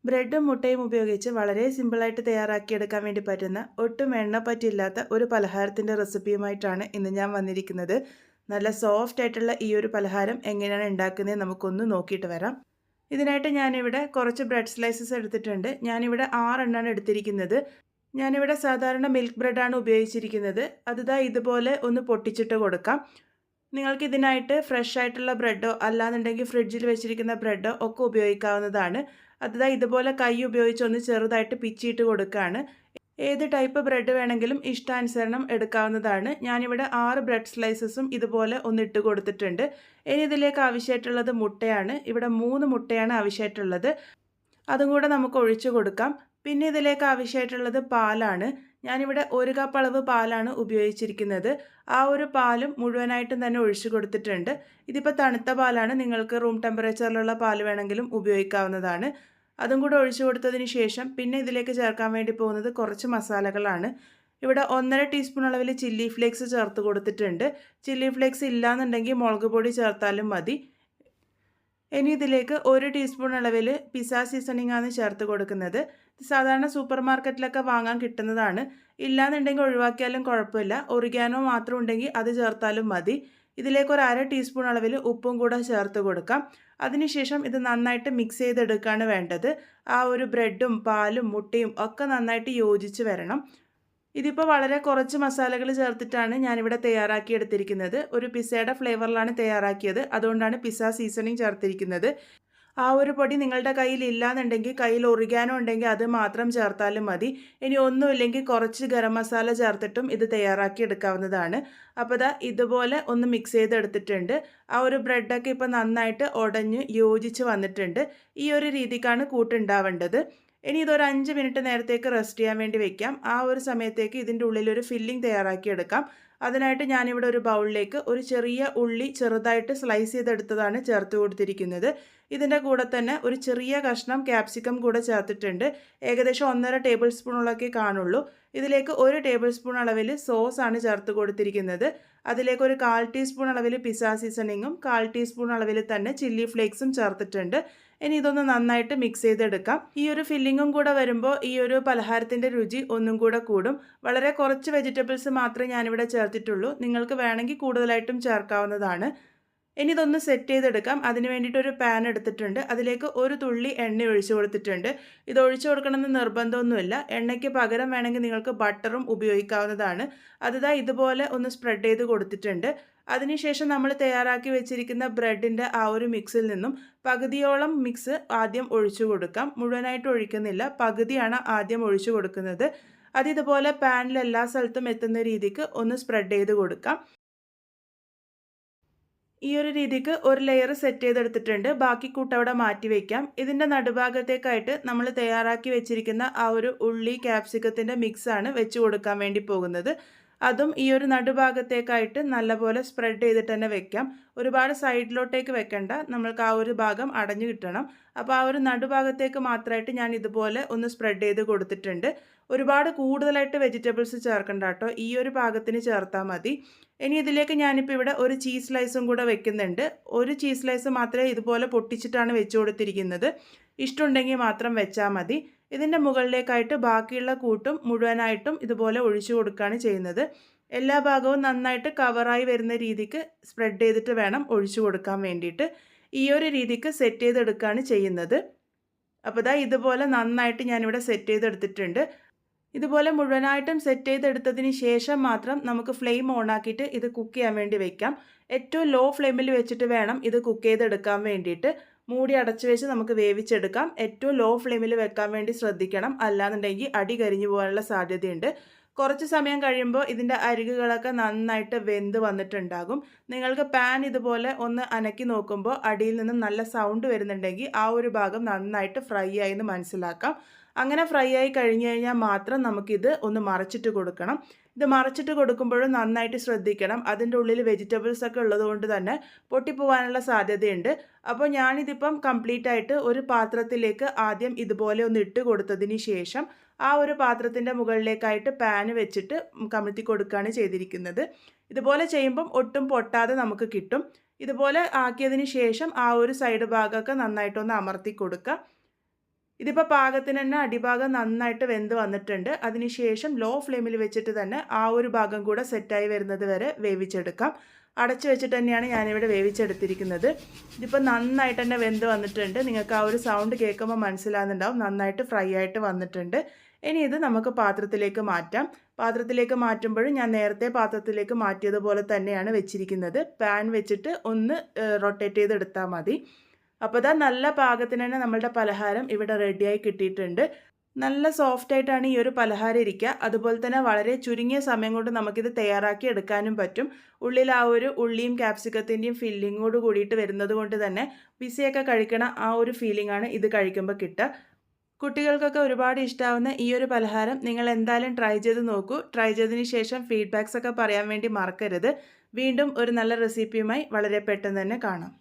ബ്രെഡും മുട്ടയും ഉപയോഗിച്ച് വളരെ സിമ്പിളായിട്ട് തയ്യാറാക്കിയെടുക്കാൻ വേണ്ടി പറ്റുന്ന ഒട്ടും എണ്ണ പറ്റില്ലാത്ത ഒരു പലഹാരത്തിൻ്റെ റെസിപ്പിയുമായിട്ടാണ് ഇന്ന് ഞാൻ വന്നിരിക്കുന്നത്. നല്ല സോഫ്റ്റ് ആയിട്ടുള്ള ഈ ഒരു പലഹാരം എങ്ങനെയാണ് ഉണ്ടാക്കുന്നത് നമുക്കൊന്ന് നോക്കിയിട്ട് വരാം. ഇതിനായിട്ട് ഞാനിവിടെ കുറച്ച് ബ്രെഡ് സ്ലൈസസ് എടുത്തിട്ടുണ്ട്. ഞാനിവിടെ 6 എണ്ണമാണ് എടുത്തിരിക്കുന്നത്. ഞാനിവിടെ സാധാരണ മിൽക്ക് ബ്രെഡാണ് ഉപയോഗിച്ചിരിക്കുന്നത്. അത് ഇതുപോലെ ഒന്ന് പൊട്ടിച്ചിട്ട് കൊടുക്കാം. നിങ്ങൾക്ക് ഇതിനായിട്ട് ഫ്രഷ് ആയിട്ടുള്ള ബ്രെഡോ അല്ലാന്നുണ്ടെങ്കിൽ ഫ്രിഡ്ജിൽ വെച്ചിരിക്കുന്ന ബ്രെഡോ ഒക്കെ ഉപയോഗിക്കാവുന്നതാണ്. ഇതുപോലെ കൈ ഉപയോഗിച്ച് ഒന്ന് ചെറുതായിട്ട് പിച്ചിയിട്ട് കൊടുക്കുകയാണ്. ഏത് ടൈപ്പ് ബ്രെഡ് വേണമെങ്കിലും ഇഷ്ടാനുസരണം എടുക്കാവുന്നതാണ്. ഞാനിവിടെ 6 ബ്രെഡ് സ്ലൈസസും ഇതുപോലെ ഒന്ന് ഇട്ട് കൊടുത്തിട്ടുണ്ട്. ഇനി ഇതിലേക്ക് ആവശ്യമായിട്ടുള്ളത് മുട്ടയാണ്. ഇവിടെ 3 മുട്ടയാണ് ആവശ്യമായിട്ടുള്ളത്. അതും കൂടെ നമുക്ക് ഒഴിച്ചു കൊടുക്കാം. പിന്നെ ഇതിലേക്ക് ആവശ്യമായിട്ടുള്ളത് പാലാണ്. ഞാനിവിടെ 1 കപ്പ് അളവ് പാലാണ് ഉപയോഗിച്ചിരിക്കുന്നത്. ആ ഒരു പാലും മുഴുവനായിട്ടും തന്നെ ഒഴിച്ചു കൊടുത്തിട്ടുണ്ട്. ഇതിപ്പോൾ തണുത്ത പാലാണ്. നിങ്ങൾക്ക് റൂം ടെമ്പറേച്ചറിലുള്ള പാൽ വേണമെങ്കിലും ഉപയോഗിക്കാവുന്നതാണ്. അതും കൂടെ ഒഴിച്ചു കൊടുത്തതിന് ശേഷം പിന്നെ ഇതിലേക്ക് ചേർക്കാൻ വേണ്ടി പോകുന്നത് കുറച്ച് മസാലകളാണ്. ഇവിടെ 1.5 ടീസ്പൂൺ അളവിൽ ചില്ലി ഫ്ലേക്സ് ചേർത്ത് കൊടുത്തിട്ടുണ്ട്. ചില്ലി ഫ്ലേക്സ് ഇല്ലാന്നുണ്ടെങ്കിൽ മുളക് പൊടി ചേർത്താലും മതി. ഇനി ഇതിലേക്ക് 1 ടീസ്പൂൺ അളവിൽ പിസ്സ സീസണിംഗ് ആണ് ചേർത്ത് കൊടുക്കുന്നത്. സാധാരണ സൂപ്പർ മാർക്കറ്റിലൊക്കെ വാങ്ങാൻ കിട്ടുന്നതാണ്. ഇല്ലാന്നുണ്ടെങ്കിൽ ഒഴിവാക്കിയാലും കുഴപ്പമില്ല. ഒറിഗാനോ മാത്രം ഉണ്ടെങ്കിൽ അത് ചേർത്താലും മതി. ഇതിലേക്ക് ഒരു 1/2 ടീസ്പൂൺ അളവിൽ ഉപ്പും കൂടെ ചേർത്ത് കൊടുക്കാം. അതിനുശേഷം ഇത് നന്നായിട്ട് മിക്സ് ചെയ്തെടുക്കുകയാണ് വേണ്ടത്. ആ ഒരു ബ്രെഡും പാലും മുട്ടയും ഒക്കെ നന്നായിട്ട് യോജിച്ച് വരണം. ഇതിപ്പോൾ വളരെ കുറച്ച് മസാലകൾ ചേർത്തിട്ടാണ് ഞാനിവിടെ തയ്യാറാക്കിയെടുത്തിരിക്കുന്നത്. ഒരു പിസ്സയുടെ ഫ്ലേവറിലാണ് തയ്യാറാക്കിയത്. അതുകൊണ്ടാണ് പിസ്സ സീസണിങ് ചേർത്തിരിക്കുന്നത്. ആ ഒരു പൊടി നിങ്ങളുടെ കയ്യിൽ ഇല്ലാന്നുണ്ടെങ്കിൽ കയ്യിൽ ഒറിഗാനോ ഉണ്ടെങ്കിൽ അത് മാത്രം ചേർത്താലും മതി. ഇനി ഒന്നുമില്ലെങ്കിൽ കുറച്ച് ഗരം മസാല ചേർത്തിട്ടും ഇത് തയ്യാറാക്കി എടുക്കാവുന്നതാണ്. അപ്പോൾ ഇതുപോലെ ഒന്ന് മിക്സ് ചെയ്തെടുത്തിട്ടുണ്ട്. ആ ഒരു ബ്രെഡൊക്കെ ഇപ്പോൾ നന്നായിട്ട് ഉടഞ്ഞ് യോജിച്ച് വന്നിട്ടുണ്ട്. ഈ ഒരു രീതിക്കാണ് കൂട്ടുണ്ടാവേണ്ടത്. ഇനി ഇതൊരു 5 മിനിറ്റ് നേരത്തേക്ക് റെസ്റ്റ് ചെയ്യാൻ വേണ്ടി വെക്കാം. ആ ഒരു സമയത്തേക്ക് ഇതിൻ്റെ ഉള്ളിലൊരു ഫില്ലിംഗ് തയ്യാറാക്കിയെടുക്കാം. അതിനായിട്ട് ഞാനിവിടെ ഒരു ബൗളിലേക്ക് ഒരു ചെറിയ ഉള്ളി ചെറുതായിട്ട് സ്ലൈസ് ചെയ്തെടുത്തതാണ് ചേർത്ത് കൊടുത്തിരിക്കുന്നത്. ഇതിൻ്റെ കൂടെ തന്നെ ഒരു ചെറിയ കഷ്ണം ക്യാപ്സിക്കം കൂടെ ചേർത്തിട്ടുണ്ട്. ഏകദേശം 1.5 ടേബിൾ സ്പൂണുള്ളൊക്കെ കാണുള്ളൂ. ഇതിലേക്ക് 1 ടേബിൾ സ്പൂൺ അളവിൽ സോസാണ് ചേർത്ത് കൊടുത്തിരിക്കുന്നത്. അതിലേക്ക് ഒരു 1/4 ടീസ്പൂൺ അളവിൽ പിസ്സ സീസണിങ്ങും 1/4 ടീസ്പൂൺ അളവിൽ തന്നെ ചില്ലി ഫ്ലേക്സും ചേർത്തിട്ടുണ്ട്. ഇനി ഇതൊന്ന് നന്നായിട്ട് മിക്സ് ചെയ്തെടുക്കാം. ഈ ഒരു ഫില്ലിങ്ങും കൂടെ വരുമ്പോൾ ഈ ഒരു പലഹാരത്തിൻ്റെ രുചി ഒന്നും കൂടെ കൂടും. വളരെ കുറച്ച് വെജിറ്റബിൾസ് മാത്രമേ ഞാനിവിടെ ചേർത്തിട്ടുള്ളൂ. നിങ്ങൾക്ക് വേണമെങ്കിൽ കൂടുതലായിട്ടും ചേർക്കാവുന്നതാണ്. ഇനി ഇതൊന്ന് സെറ്റ് ചെയ്തെടുക്കാം. അതിന് വേണ്ടിയിട്ട് ഒരു പാൻ എടുത്തിട്ടുണ്ട്. അതിലേക്ക് ഒരു തുള്ളി എണ്ണ ഒഴിച്ചു കൊടുത്തിട്ടുണ്ട്. ഇത് ഒഴിച്ചു കൊടുക്കണമെന്ന് നിർബന്ധമൊന്നുമില്ല. എണ്ണയ്ക്ക് പകരം വേണമെങ്കിൽ നിങ്ങൾക്ക് ബട്ടറും ഉപയോഗിക്കാവുന്നതാണ്. ഇതുപോലെ ഒന്ന് സ്പ്രെഡ് ചെയ്ത് കൊടുത്തിട്ടുണ്ട്. അതിനുശേഷം നമ്മൾ തയ്യാറാക്കി വെച്ചിരിക്കുന്ന ബ്രെഡിൻ്റെ ആ ഒരു മിക്സിൽ നിന്നും പകുതിയോളം മിക്സ് ആദ്യം ഒഴിച്ചു കൊടുക്കാം. മുഴുവനായിട്ട് ഒഴിക്കുന്നില്ല, പകുതിയാണ് ആദ്യം ഒഴിച്ചു കൊടുക്കുന്നത്. ഇതുപോലെ പാനിൽ എല്ലാ സ്ഥലത്തും എത്തുന്ന രീതിക്ക് ഒന്ന് സ്പ്രെഡ് ചെയ്ത് കൊടുക്കാം. ഈ ഒരു രീതിക്ക് ഒരു ലെയർ സെറ്റ് ചെയ്തെടുത്തിട്ടുണ്ട്. ബാക്കി കൂട്ടവിടെ മാറ്റി വയ്ക്കാം. ഇതിൻ്റെ നടുഭാഗത്തേക്കായിട്ട് നമ്മൾ തയ്യാറാക്കി വെച്ചിരിക്കുന്ന ആ ഒരു ഉള്ളി ക്യാപ്സിക്കത്തിൻ്റെ മിക്സാണ് വെച്ച് കൊടുക്കാൻ വേണ്ടി പോകുന്നത്. അതും ഈ ഒരു നടുഭാഗത്തേക്കായിട്ട് നല്ലപോലെ സ്പ്രെഡ് ചെയ്തിട്ട് തന്നെ വെക്കാം. ഒരുപാട് സൈഡിലോട്ടേക്ക് വെക്കണ്ട, നമ്മൾക്ക് ആ ഒരു ഭാഗം അടഞ്ഞു കിട്ടണം. അപ്പോൾ ആ ഒരു നടുഭാഗത്തേക്ക് മാത്രമായിട്ട് ഞാൻ ഇതുപോലെ ഒന്ന് സ്പ്രെഡ് ചെയ്ത് കൊടുത്തിട്ടുണ്ട്. ഒരുപാട് കൂടുതലായിട്ട് വെജിറ്റബിൾസ് ചേർക്കണ്ട കേട്ടോ, ഈ ഒരു പാകത്തിന് ചേർത്താൽ മതി. ഇനി ഇതിലേക്ക് ഞാനിപ്പോൾ ഇവിടെ ഒരു ചീസ് സ്ലൈസും കൂടെ വെക്കുന്നുണ്ട്. ഒരു ചീസ് സ്ലൈസ് മാത്രമേ ഇതുപോലെ പൊട്ടിച്ചിട്ടാണ് വെച്ച് കൊടുത്തിരിക്കുന്നത്. ഇഷ്ടമുണ്ടെങ്കിൽ മാത്രം വെച്ചാൽ മതി. ഇതിൻ്റെ മുകളിലേക്കായിട്ട് ബാക്കിയുള്ള കൂട്ടും മുഴുവനായിട്ടും ഇതുപോലെ ഒഴിച്ചു കൊടുക്കുകയാണ് ചെയ്യുന്നത്. എല്ലാ ഭാഗവും നന്നായിട്ട് കവറായി വരുന്ന രീതിക്ക് സ്പ്രെഡ് ചെയ്തിട്ട് വേണം ഒഴിച്ചു കൊടുക്കാൻ വേണ്ടിയിട്ട്. ഈ ഒരു രീതിക്ക് സെറ്റ് ചെയ്തെടുക്കുകയാണ് ചെയ്യുന്നത്. അപ്പോൾ ഇതുപോലെ നന്നായിട്ട് ഞാനിവിടെ സെറ്റ് ചെയ്തെടുത്തിട്ടുണ്ട്. ഇതുപോലെ മുഴുവനായിട്ടും സെറ്റ് ചെയ്തെടുത്തതിന് ശേഷം മാത്രം നമുക്ക് ഫ്ലെയിം ഓണാക്കിയിട്ട് ഇത് കുക്ക് ചെയ്യാൻ വേണ്ടി വെക്കാം. ഏറ്റവും ലോ ഫ്ലെയിമിൽ വെച്ചിട്ട് വേണം ഇത് കുക്ക് ചെയ്തെടുക്കാൻ വേണ്ടിയിട്ട്. മൂടി അടച്ചു വെച്ച് നമുക്ക് വേവിച്ചെടുക്കാം. ഏറ്റവും ലോ ഫ്ലെയിമിൽ വെക്കാൻ വേണ്ടി ശ്രദ്ധിക്കണം, അല്ലാന്നുണ്ടെങ്കിൽ അടി കരിഞ്ഞു പോകാനുള്ള സാധ്യതയുണ്ട്. കുറച്ച് സമയം കഴിയുമ്പോൾ ഇതിൻ്റെ അരികുകളൊക്കെ നന്നായിട്ട് വെന്ത് വന്നിട്ടുണ്ടാകും. നിങ്ങൾക്ക് പാൻ ഇതുപോലെ ഒന്ന് അനക്കി നോക്കുമ്പോൾ അടിയിൽ നിന്നും നല്ല സൗണ്ട് വരുന്നുണ്ടെങ്കിൽ ആ ഒരു ഭാഗം നന്നായിട്ട് ഫ്രൈ ആയി എന്ന് മനസ്സിലാക്കാം. അങ്ങനെ ഫ്രൈ ആയി കഴിഞ്ഞ് കഴിഞ്ഞാൽ മാത്രം നമുക്കിത് ഒന്ന് മറച്ചിട്ട് കൊടുക്കണം. ഇത് മറച്ചിട്ട് കൊടുക്കുമ്പോഴും നന്നായിട്ട് ശ്രദ്ധിക്കണം. അതിൻ്റെ ഉള്ളിൽ വെജിറ്റബിൾസ് ഒക്കെ ഉള്ളതുകൊണ്ട് തന്നെ പൊട്ടിപ്പോവാനുള്ള സാധ്യതയുണ്ട്. അപ്പോൾ ഞാനിതിപ്പം കംപ്ലീറ്റ് ആയിട്ട് ഒരു പാത്രത്തിലേക്ക് ആദ്യം ഇതുപോലെ ഒന്ന് ഇട്ട് കൊടുത്തതിന് ശേഷം ആ ഒരു പാത്രത്തിൻ്റെ മുകളിലേക്കായിട്ട് പാന് വെച്ചിട്ട് കമഴ്ത്തി കൊടുക്കുകയാണ് ചെയ്തിരിക്കുന്നത്. ഇതുപോലെ ചെയ്യുമ്പം ഒട്ടും പൊട്ടാതെ നമുക്ക് കിട്ടും. ഇതുപോലെ ആക്കിയതിന് ശേഷം ആ ഒരു സൈഡ് ഭാഗമൊക്കെ നന്നായിട്ടൊന്ന് അമർത്തി കൊടുക്കുക. ഇതിപ്പോൾ പാകത്തിന് തന്നെ അടിഭാഗം നന്നായിട്ട് വെന്ത് വന്നിട്ടുണ്ട്. അതിനുശേഷം ലോ ഫ്ലെയിമിൽ വെച്ചിട്ട് തന്നെ ആ ഒരു ഭാഗം കൂടെ സെറ്റായി വരുന്നത് വരെ വേവിച്ചെടുക്കാം. അടച്ചു വെച്ചിട്ട് തന്നെയാണ് ഞാനിവിടെ വേവിച്ചെടുത്തിരിക്കുന്നത്. ഇതിപ്പോൾ നന്നായിട്ട് തന്നെ വെന്ത് വന്നിട്ടുണ്ട്. നിങ്ങൾക്ക് ആ ഒരു സൗണ്ട് കേൾക്കുമ്പോൾ മനസ്സിലാകുന്നുണ്ടാവും, നന്നായിട്ട് ഫ്രൈ ആയിട്ട് വന്നിട്ടുണ്ട്. ഇനി ഇത് നമുക്ക് പാത്രത്തിലേക്ക് മാറ്റാം. പാത്രത്തിലേക്ക് മാറ്റുമ്പോഴും ഞാൻ നേരത്തെ പാത്രത്തിലേക്ക് മാറ്റിയതുപോലെ തന്നെയാണ് വെച്ചിരിക്കുന്നത്. പാൻ വെച്ചിട്ട് ഒന്ന് റൊട്ടേറ്റ് ചെയ്തെടുത്താൽ മതി. അപ്പോൾ ഇതാ നല്ല പാകത്തിന് തന്നെ നമ്മളുടെ പലഹാരം ഇവിടെ റെഡിയായി കിട്ടിയിട്ടുണ്ട്. നല്ല സോഫ്റ്റായിട്ടാണ് ഈ ഒരു പലഹാരം ഇരിക്കുക. അതുപോലെ തന്നെ വളരെ ചുരുങ്ങിയ സമയം കൊണ്ട് നമുക്കിത് തയ്യാറാക്കി എടുക്കാനും പറ്റും. ഉള്ളിൽ ആ ഒരു ഉള്ളിയും ക്യാപ്സിക്കത്തിൻ്റെയും ഫില്ലിങ്ങോട് കൂടിയിട്ട് വരുന്നത് കൊണ്ട് തന്നെ പിസയൊക്കെ കഴിക്കണ ആ ഒരു ഫീലിംഗാണ് ഇത് കഴിക്കുമ്പോൾ കിട്ടുക. കുട്ടികൾക്കൊക്കെ ഒരുപാട് ഇഷ്ടമാവുന്ന ഈ ഒരു പലഹാരം നിങ്ങൾ എന്തായാലും ട്രൈ ചെയ്ത് നോക്കൂ. ട്രൈ ചെയ്തതിന് ശേഷം ഫീഡ്ബാക്സ് ഒക്കെ പറയാൻ വേണ്ടി മറക്കരുത്. വീണ്ടും ഒരു നല്ല റെസിപ്പിയുമായി വളരെ പെട്ടെന്ന് തന്നെ കാണാം.